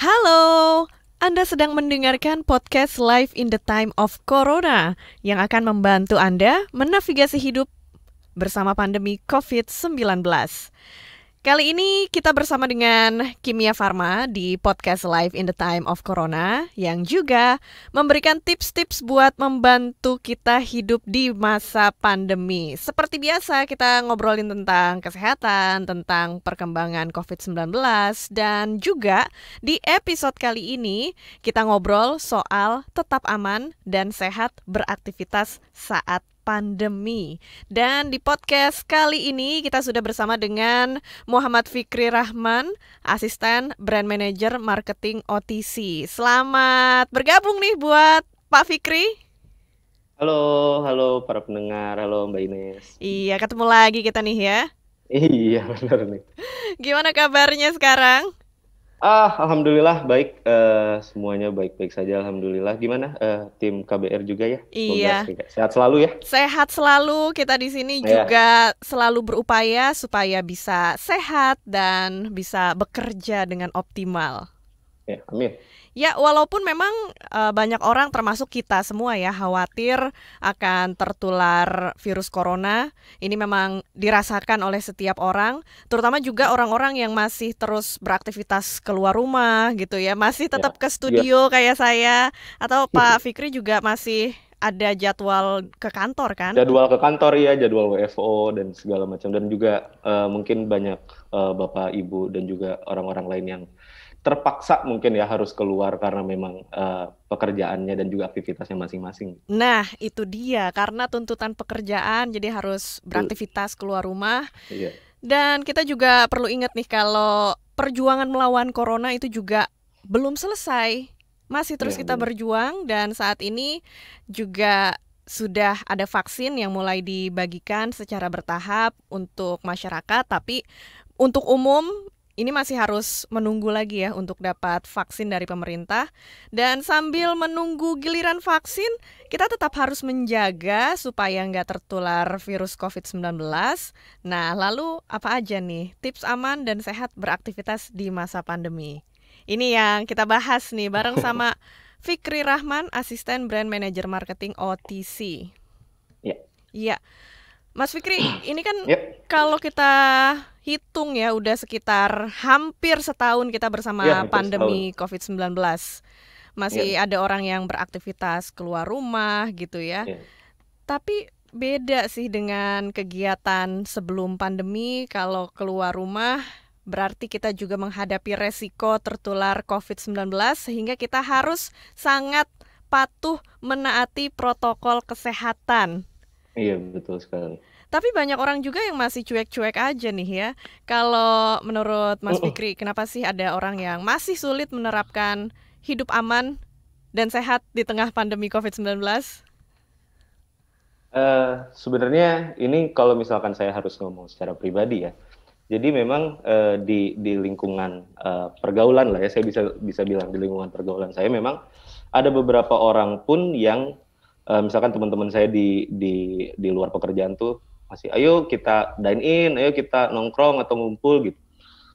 Halo, Anda sedang mendengarkan podcast Live in the Time of Corona yang akan membantu Anda menavigasi hidup bersama pandemi COVID-19. Kali ini kita bersama dengan Kimia Farma di podcast Live in the Time of Corona yang juga memberikan tips-tips buat membantu kita hidup di masa pandemi. Seperti biasa kita ngobrolin tentang kesehatan, tentang perkembangan COVID-19, dan juga di episode kali ini kita ngobrol soal tetap aman dan sehat beraktivitas saat pandemi. Dan di podcast kali ini kita sudah bersama dengan Muhammad Fikri Rahman, asisten brand manager marketing OTC. Selamat bergabung nih buat Pak Fikri. Halo para pendengar, halo Mbak Ines. Iya, ketemu lagi kita nih ya. Iya benar nih. Gimana kabarnya sekarang? Alhamdulillah baik, semuanya baik-baik saja, alhamdulillah. Gimana tim KBR juga ya? Semoga Iya, sehat selalu ya. sehat selalu. Kita di sini Ya, juga selalu berupaya supaya bisa sehat dan bisa bekerja dengan optimal. ya, amin. Ya, walaupun memang banyak orang termasuk kita semua ya khawatir akan tertular virus corona. Ini memang dirasakan oleh setiap orang, terutama juga orang-orang yang masih terus beraktivitas keluar rumah gitu ya, masih Ya, tetap ke ya. studio kayak saya, atau Pak Fikri juga masih ada jadwal ke kantor kan? Jadwal ke kantor ya, jadwal WFO dan segala macam, dan juga mungkin banyak Bapak, Ibu dan juga orang-orang lain yang terpaksa mungkin ya harus keluar karena memang pekerjaannya dan juga aktivitasnya masing-masing. Nah, itu dia karena tuntutan pekerjaan jadi harus Betul. beraktivitas keluar rumah. Iya, Dan kita juga perlu ingat nih kalau perjuangan melawan corona itu juga belum selesai. Masih terus iya kita benar. berjuang dan saat ini juga sudah ada vaksin yang mulai dibagikan secara bertahap untuk masyarakat, tapi untuk umum ini masih harus menunggu lagi ya untuk dapat vaksin dari pemerintah. Dan sambil menunggu giliran vaksin, kita tetap harus menjaga supaya nggak tertular virus COVID-19. Nah, lalu apa aja nih tips aman dan sehat beraktivitas di masa pandemi? Ini yang kita bahas nih bareng sama Fikri Rahman, asisten brand manager marketing OTC. Ya, Iya, Mas Fikri, ini kan ya, kalau kita hitung ya udah sekitar hampir setahun kita ya bersama hampir setahun. pandemi COVID-19. Masih Ya, ada orang yang beraktivitas keluar rumah gitu ya. ya. Tapi beda sih dengan kegiatan sebelum pandemi. Kalau keluar rumah berarti kita juga menghadapi resiko tertular COVID-19 sehingga kita harus sangat patuh menaati protokol kesehatan. Iya betul sekali. Tapi banyak orang juga yang masih cuek-cuek aja nih ya. Kalau menurut Mas Mm-mm. Fikri, kenapa sih ada orang yang masih sulit menerapkan hidup aman dan sehat di tengah pandemi COVID-19? Sebenarnya ini kalau misalkan saya harus ngomong secara pribadi ya. Jadi memang di lingkungan pergaulan lah ya, saya bisa bilang di lingkungan pergaulan saya memang ada beberapa orang pun yang misalkan teman-teman saya di luar pekerjaan tuh masih, ayo kita dine in, ayo kita nongkrong atau ngumpul gitu.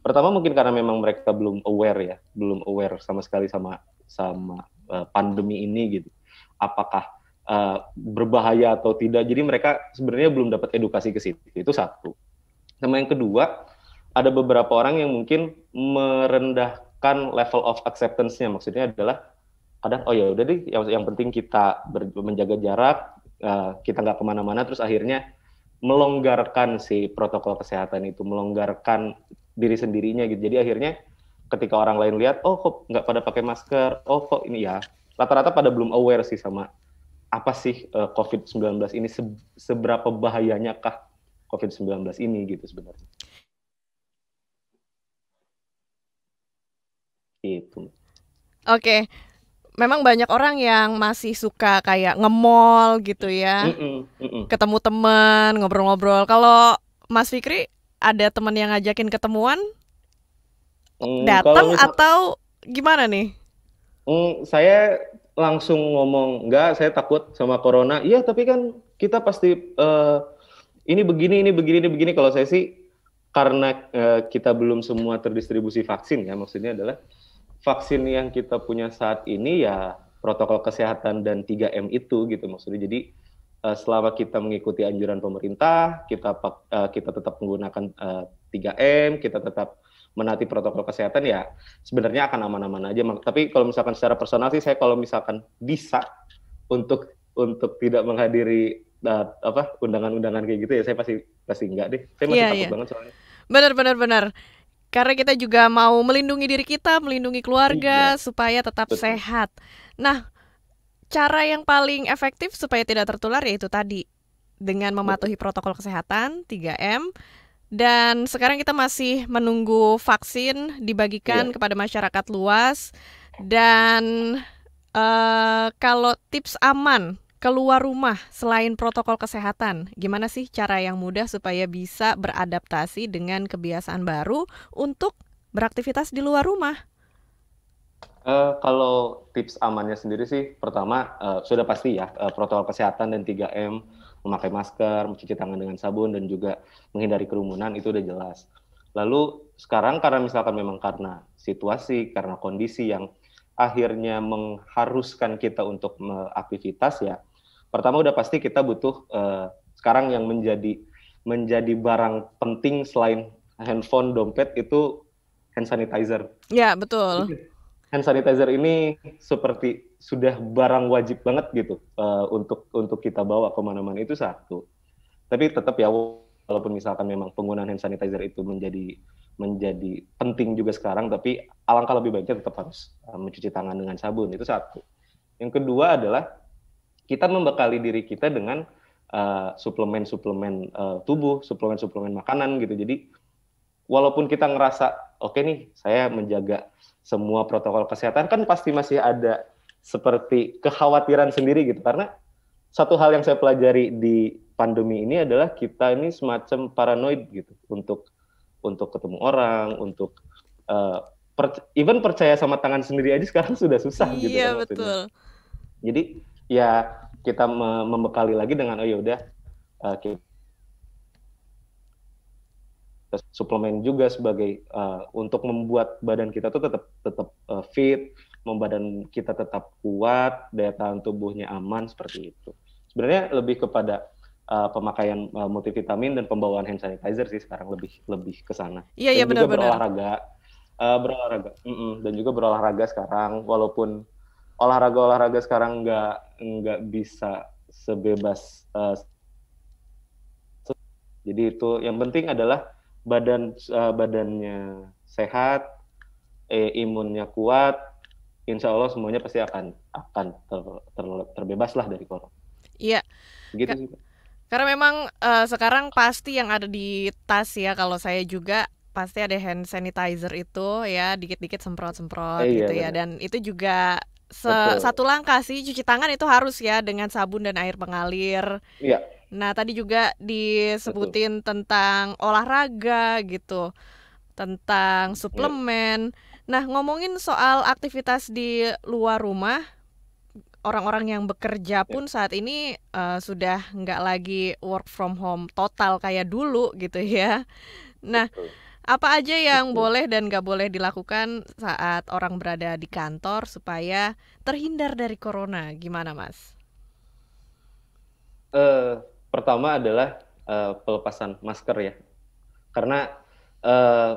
Pertama mungkin karena memang mereka belum aware sama sekali sama sama pandemi ini gitu. Apakah berbahaya atau tidak? Jadi mereka sebenarnya belum dapat edukasi ke situ. Itu satu. Sama yang kedua, ada beberapa orang yang mungkin merendahkan level of acceptance-nya. Maksudnya adalah kadang, oh ya udah deh, yang penting kita menjaga jarak, kita nggak kemana-mana, terus akhirnya melonggarkan si protokol kesehatan itu, melonggarkan diri sendirinya gitu. Jadi akhirnya ketika orang lain lihat, oh kok nggak pada pakai masker, oh kok ini ya, rata-rata pada belum aware sih sama apa sih COVID-19 ini, seberapa bahayanya kah COVID-19 ini gitu sebenarnya. Gitu. Oke, memang banyak orang yang masih suka kayak nge-mall gitu ya. Mm-mm, mm-mm. Ketemu teman, ngobrol-ngobrol. Kalau Mas Fikri ada teman yang ngajakin ketemuan, Kalau datang misal atau gimana nih? saya langsung ngomong, enggak, saya takut sama corona. Iya, tapi kan kita pasti ini begini. Kalau saya sih karena kita belum semua terdistribusi vaksin ya, maksudnya adalah vaksin yang kita punya saat ini ya protokol kesehatan dan 3M itu gitu maksudnya. Jadi selama kita mengikuti anjuran pemerintah, kita tetap menggunakan 3M, kita tetap menaati protokol kesehatan ya sebenarnya akan aman-aman aja. Tapi kalau misalkan secara personal sih saya kalau misalkan bisa untuk tidak menghadiri undangan-undangan kayak gitu ya saya pasti enggak deh. Saya masih takut banget soalnya. Benar. Karena kita juga mau melindungi diri kita, melindungi keluarga, Iya, supaya tetap betul. sehat. Nah, cara yang paling efektif supaya tidak tertular yaitu tadi, dengan mematuhi protokol kesehatan, 3M, dan sekarang kita masih menunggu vaksin dibagikan Iya. kepada masyarakat luas. Dan kalau tips aman keluar rumah selain protokol kesehatan, gimana sih cara yang mudah supaya bisa beradaptasi dengan kebiasaan baru untuk beraktivitas di luar rumah? Kalau tips amannya sendiri sih, pertama sudah pasti ya protokol kesehatan dan 3M, memakai masker, mencuci tangan dengan sabun dan juga menghindari kerumunan itu udah jelas. Lalu sekarang karena misalkan memang karena situasi, karena kondisi yang akhirnya mengharuskan kita untuk aktivitas ya, pertama udah pasti kita butuh sekarang yang menjadi barang penting selain handphone, dompet itu hand sanitizer. Ya, betul. Hand sanitizer ini seperti sudah barang wajib banget gitu untuk kita bawa kemana-mana itu satu. Tapi tetap ya walaupun misalkan memang penggunaan hand sanitizer itu menjadi penting juga sekarang, tapi alangkah lebih baiknya tetap harus mencuci tangan dengan sabun itu satu. Yang kedua adalah kita membekali diri kita dengan suplemen-suplemen tubuh, suplemen-suplemen makanan gitu. Jadi walaupun kita ngerasa oke nih saya menjaga semua protokol kesehatan kan pasti masih ada seperti kekhawatiran sendiri gitu karena satu hal yang saya pelajari di pandemi ini adalah kita ini semacam paranoid gitu untuk ketemu orang, untuk even percaya sama tangan sendiri aja sekarang sudah susah gitu kan Iya, maksudnya. betul. Jadi ya kita membekali lagi dengan oh ya udah kita suplemen juga sebagai untuk membuat badan kita tuh tetap fit, badan kita tetap kuat, daya tahan tubuhnya aman seperti itu. Sebenarnya lebih kepada pemakaian multivitamin dan pembawaan hand sanitizer sih sekarang lebih ke sana. Iya, Dan juga benar-benar. dan juga berolahraga sekarang walaupun olahraga sekarang nggak bisa sebebas jadi itu yang penting adalah badannya sehat, imunnya kuat, insya Allah semuanya pasti akan terbebas lah dari corona. Iya. Begitu sih. Karena memang sekarang pasti yang ada di tas ya, kalau saya juga pasti ada hand sanitizer itu ya, dikit-dikit semprot-semprot Iya gitu ya. benar, Dan itu juga betul. satu langkah sih, cuci tangan itu harus ya dengan sabun dan air mengalir. Iya Nah, tadi juga betul. disebutin tentang olahraga gitu, tentang Iya. suplemen. Nah, ngomongin soal aktivitas di luar rumah, orang-orang yang bekerja Iya. pun saat ini sudah nggak lagi work from home total kayak dulu gitu ya. Nah, Betul, apa aja yang betul. boleh dan nggak boleh dilakukan saat orang berada di kantor supaya terhindar dari corona? Gimana, Mas? Eh, Pertama adalah pelepasan masker ya, karena eh,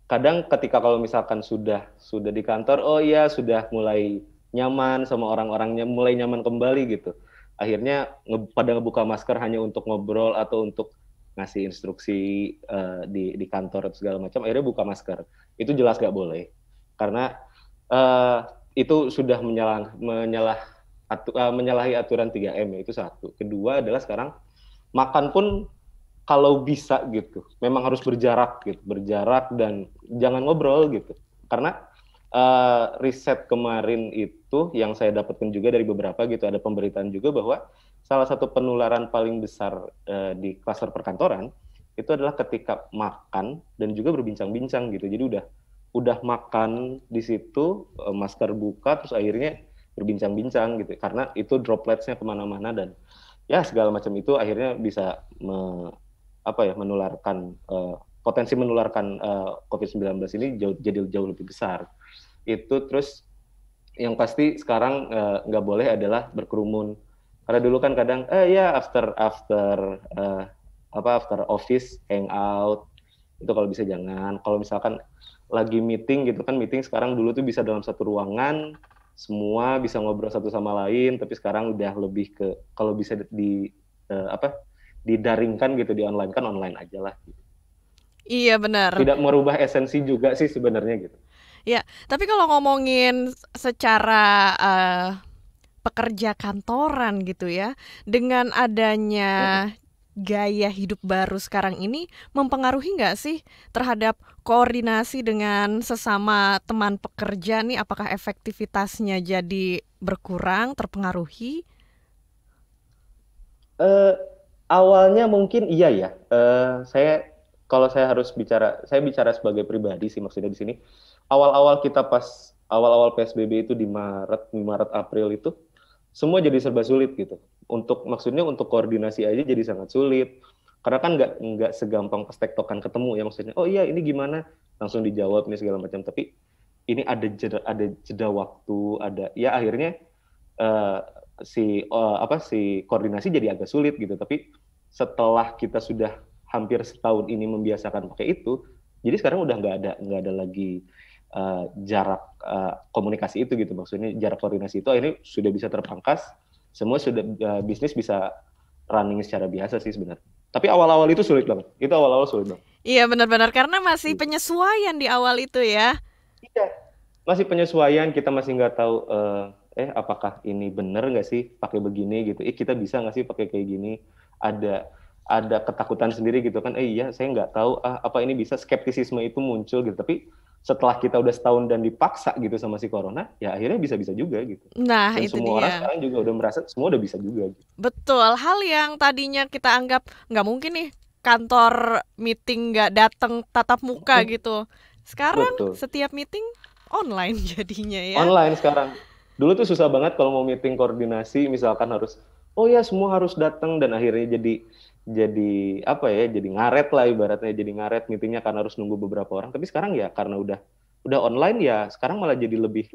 kadang ketika kalau misalkan sudah di kantor, oh iya sudah mulai nyaman sama orang-orangnya, mulai nyaman kembali gitu. Akhirnya pada ngebuka masker hanya untuk ngobrol atau untuk ngasih instruksi di kantor atau segala macam. Akhirnya buka masker. Itu jelas nggak boleh, karena uh, itu sudah menyalahi aturan 3M ya, itu satu. Kedua adalah sekarang makan pun kalau bisa gitu, memang harus berjarak dan jangan ngobrol gitu. Karena riset kemarin itu yang saya dapatkan juga dari beberapa gitu, ada pemberitaan juga bahwa salah satu penularan paling besar di klaster perkantoran itu adalah ketika makan dan juga berbincang-bincang gitu. Jadi udah makan di situ, masker buka, terus akhirnya berbincang-bincang gitu. Karena itu dropletsnya kemana-mana dan ya segala macam itu akhirnya bisa menularkan potensi menularkan COVID-19 ini jadi jauh lebih besar. Itu terus yang pasti sekarang nggak boleh adalah berkerumun. Karena dulu kan kadang ya after office hangout itu kalau bisa jangan. Kalau misalkan lagi meeting gitu kan, meeting sekarang dulu tuh bisa dalam satu ruangan, semua bisa ngobrol satu sama lain, tapi sekarang udah lebih ke kalau bisa didaringkan gitu, di online kan online aja lah. Iya benar. Tidak merubah esensi juga sih sebenarnya gitu. Ya, tapi kalau ngomongin secara pekerja kantoran gitu ya, dengan adanya gaya hidup baru sekarang ini mempengaruhi nggak sih terhadap koordinasi dengan sesama teman pekerja nih? Apakah efektivitasnya jadi berkurang, terpengaruhi? Eh, Awalnya mungkin iya ya. Kalau saya bicara sebagai pribadi sih maksudnya di sini. Awal-awal PSBB itu di Maret April itu semua jadi serba sulit gitu. Maksudnya untuk koordinasi aja jadi sangat sulit. Karena kan nggak segampang pas tektokan ketemu ya, maksudnya. Oh iya ini gimana? Langsung dijawab nih segala macam. Tapi ini ada jeda waktu, ada ya akhirnya uh, si koordinasi jadi agak sulit gitu. Tapi setelah kita sudah hampir setahun ini membiasakan pakai itu, jadi sekarang udah nggak ada lagi jarak komunikasi itu gitu. Maksudnya jarak koordinasi itu akhirnya sudah bisa terpangkas, semua sudah bisnis bisa running secara biasa sih sebenarnya. Tapi awal-awal itu sulit banget. Itu awal-awal sulit banget. Iya benar-benar karena masih penyesuaian di awal itu ya. Iya, masih penyesuaian, kita masih nggak tahu apakah ini benar nggak sih pakai begini gitu. Kita bisa nggak sih pakai kayak gini? Ada ada ketakutan sendiri gitu kan. Iya, saya nggak tahu apa ini bisa, skeptisisme itu muncul gitu. Tapi setelah kita udah setahun dan dipaksa gitu sama si corona, ya akhirnya bisa-bisa juga gitu. Nah, Dan itu semua orang dia. sekarang juga udah merasa semua udah bisa juga gitu. Betul, hal yang tadinya kita anggap nggak mungkin nih kantor meeting nggak datang tatap muka gitu. Sekarang Betul. setiap meeting online jadinya ya. Online sekarang. Dulu tuh susah banget kalau mau meeting koordinasi, misalkan harus, oh ya semua harus datang, dan akhirnya jadi apa ya, jadi ngaret lah ibaratnya, jadi ngaret meetingnya karena harus nunggu beberapa orang. Tapi sekarang ya karena udah online ya, sekarang malah jadi lebih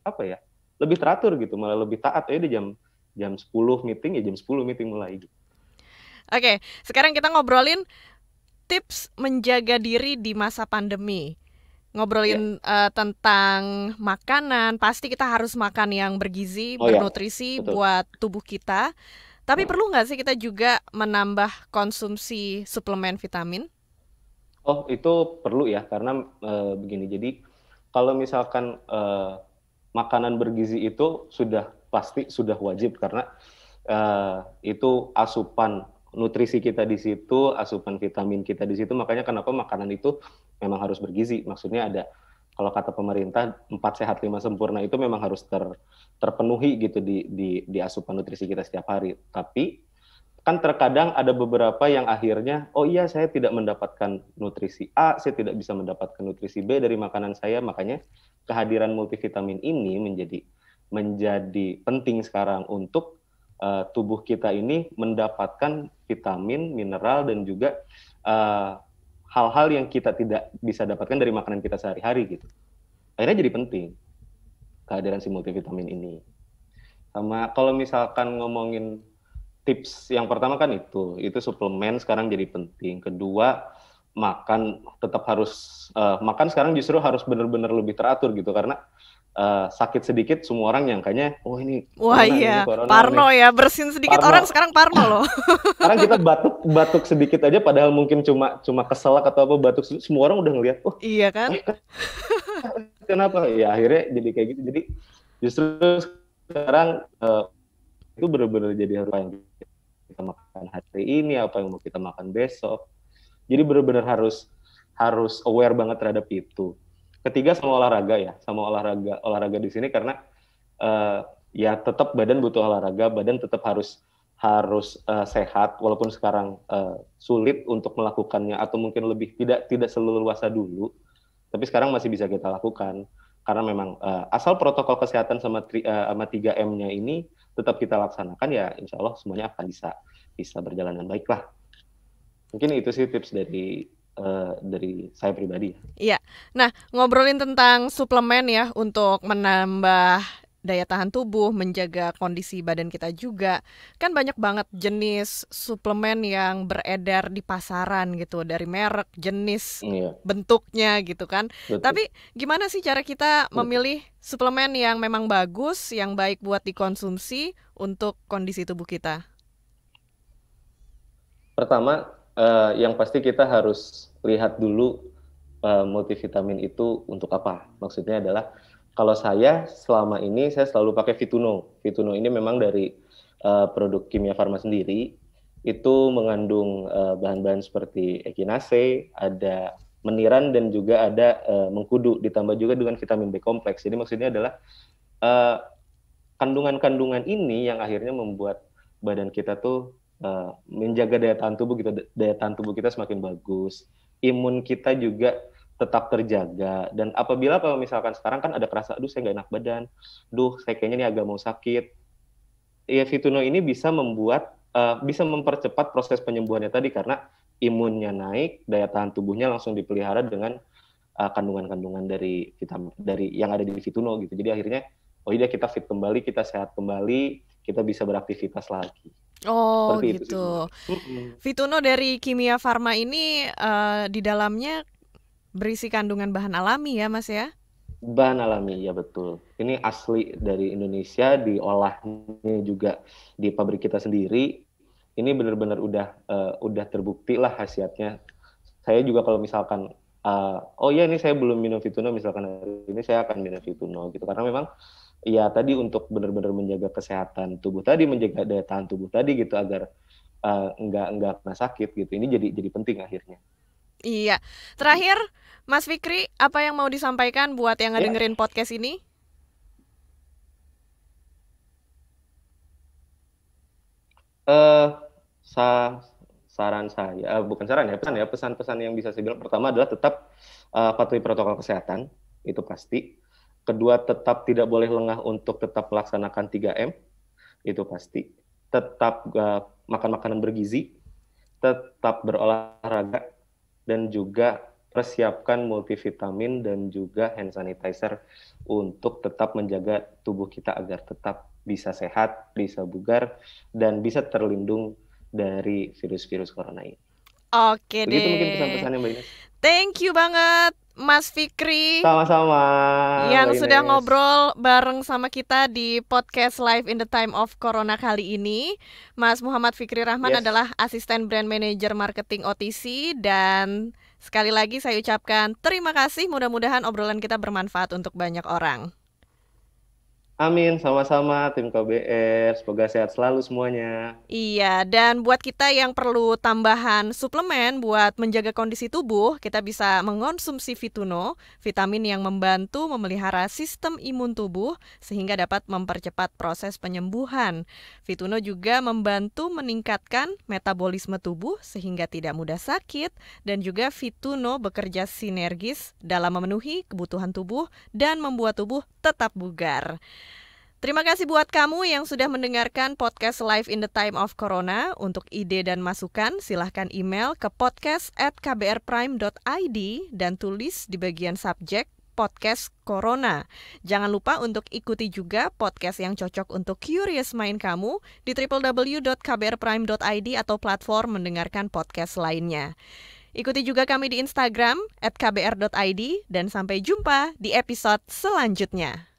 apa ya, lebih teratur gitu, malah lebih taat ya, di jam jam 10 meeting ya jam 10 meeting mulai gitu. Oke, sekarang kita ngobrolin tips menjaga diri di masa pandemi. Ya. Ngobrolin tentang makanan, pasti kita harus makan yang bergizi, Oh ya, bernutrisi betul. buat tubuh kita. Tapi perlu nggak sih kita juga menambah konsumsi suplemen vitamin? Oh, itu perlu ya, karena begini. Jadi kalau misalkan makanan bergizi itu pasti sudah wajib, karena itu asupan nutrisi kita di situ, asupan vitamin kita di situ. Makanya kenapa makanan itu memang harus bergizi. Maksudnya ada, kalau kata pemerintah 4 sehat 5 sempurna itu memang harus terpenuhi gitu di asupan nutrisi kita setiap hari. Tapi kan terkadang ada beberapa yang akhirnya, oh iya saya tidak mendapatkan nutrisi A, saya tidak bisa mendapatkan nutrisi B dari makanan saya, makanya kehadiran multivitamin ini menjadi penting sekarang untuk tubuh kita ini mendapatkan vitamin, mineral, dan juga hal-hal yang kita tidak bisa dapatkan dari makanan kita sehari-hari gitu. Akhirnya jadi penting kehadiran si multivitamin ini. Sama kalau misalkan ngomongin tips yang pertama kan itu suplemen sekarang jadi penting. Kedua, tetap harus makan sekarang justru harus benar-benar lebih teratur gitu, karena sakit sedikit semua orang nyangkanya, oh ini Wah ini iya, corona nih. parno ya, bersin sedikit orang Parno. sekarang parno loh. Sekarang kita batuk sedikit aja, padahal mungkin cuma keselak atau apa, batuk semua orang udah ngelihat, oh Iya kan? kenapa ya, akhirnya jadi kayak gitu. Jadi justru sekarang itu benar-benar jadi harus, apa yang kita makan hari ini, apa yang mau kita makan besok. Jadi benar-benar harus aware banget terhadap itu. Ketiga, sama olahraga ya, sama olahraga di sini, karena ya tetap badan butuh olahraga, badan tetap harus sehat, walaupun sekarang sulit untuk melakukannya, atau mungkin lebih tidak seleluasa dulu, tapi sekarang masih bisa kita lakukan, karena memang asal protokol kesehatan sama 3M-nya ini tetap kita laksanakan, ya insya Allah semuanya akan bisa berjalan dengan baik lah. Mungkin itu sih tips dari dari saya pribadi. Iya. Nah, ngobrolin tentang suplemen ya untuk menambah daya tahan tubuh, menjaga kondisi badan kita juga. Kan banyak banget jenis suplemen yang beredar di pasaran gitu, dari merek, jenis, Iya, bentuknya gitu kan. betul. Tapi gimana sih cara kita Betul. memilih suplemen yang memang bagus, yang baik buat dikonsumsi untuk kondisi tubuh kita? Pertama, yang pasti kita harus lihat dulu multivitamin itu untuk apa. Maksudnya adalah kalau saya selama ini saya selalu pakai Vituno. Vituno ini memang dari produk Kimia Farma sendiri. Itu mengandung bahan-bahan seperti echinacea, ada meniran dan juga ada mengkudu, ditambah juga dengan vitamin B kompleks. Jadi maksudnya adalah eh, kandungan-kandungan ini yang akhirnya membuat badan kita tuh menjaga daya tahan tubuh gitu, daya tahan tubuh kita semakin bagus, imun kita juga tetap terjaga. Dan apabila kalau misalkan sekarang kan ada kerasa, aduh saya nggak enak badan, duh saya kayaknya ini agak mau sakit, ya Vituno ini bisa membuat bisa mempercepat proses penyembuhannya tadi karena imunnya naik, daya tahan tubuhnya langsung dipelihara dengan kandungan-kandungan dari vitamin dari yang ada di Vituno gitu. Jadi akhirnya oh iya kita fit kembali, kita sehat kembali, kita bisa beraktivitas lagi. Oh Seperti itu sih gitu. sebenarnya. Mm-mm. Vituno dari Kimia Farma ini di dalamnya berisi kandungan bahan alami ya Mas ya? Bahan alami, ya betul. Ini asli dari Indonesia, diolahnya juga di pabrik kita sendiri. Ini benar-benar udah terbukti lah khasiatnya. Saya juga kalau misalkan oh iya ini saya belum minum Vituno, misalkan hari ini saya akan minum Vituno gitu karena memang ya tadi untuk benar-benar menjaga kesehatan tubuh tadi, menjaga daya tahan tubuh tadi gitu agar nggak kena sakit gitu. Ini jadi penting akhirnya. Iya. Terakhir, Mas Fikri, apa yang mau disampaikan buat yang Ya, ngedengerin podcast ini? eh sa saran saya, bukan saran ya, pesan-pesan yang bisa saya bilang pertama adalah tetap patuhi protokol kesehatan, itu pasti. Kedua, tetap tidak boleh lengah untuk tetap melaksanakan 3M, itu pasti. Tetap makan makanan bergizi, tetap berolahraga, dan juga persiapkan multivitamin dan juga hand sanitizer untuk tetap menjaga tubuh kita agar tetap bisa sehat, bisa bugar, dan bisa terlindung dari virus-virus corona ini. Oke Begitu mungkin deh. pesan-pesannya Mbak Ines. Thank you banget, Mas Fikri, Sama-sama yang Mbak sudah Ines. ngobrol bareng sama kita di podcast Live in the Time of Corona kali ini. Mas Muhammad Fikri Rahman Yes. adalah asisten brand manager marketing OTC dan sekali lagi saya ucapkan terima kasih. Mudah-mudahan obrolan kita bermanfaat untuk banyak orang. Amin, sama-sama tim KBR. Semoga sehat selalu semuanya. Iya, dan buat kita yang perlu tambahan suplemen buat menjaga kondisi tubuh, kita bisa mengonsumsi Vituno, vitamin yang membantu memelihara sistem imun tubuh sehingga dapat mempercepat proses penyembuhan. Vituno juga membantu meningkatkan metabolisme tubuh sehingga tidak mudah sakit, dan juga Vituno bekerja sinergis dalam memenuhi kebutuhan tubuh dan membuat tubuh tetap bugar. Terima kasih buat kamu yang sudah mendengarkan podcast Live in the Time of Corona. Untuk ide dan masukan, silahkan email ke podcast@kbrprime.id dan tulis di bagian subjek podcast Corona. Jangan lupa untuk ikuti juga podcast yang cocok untuk curious mind kamu di www.kbrprime.id atau platform mendengarkan podcast lainnya. Ikuti juga kami di Instagram @kbr.id dan sampai jumpa di episode selanjutnya.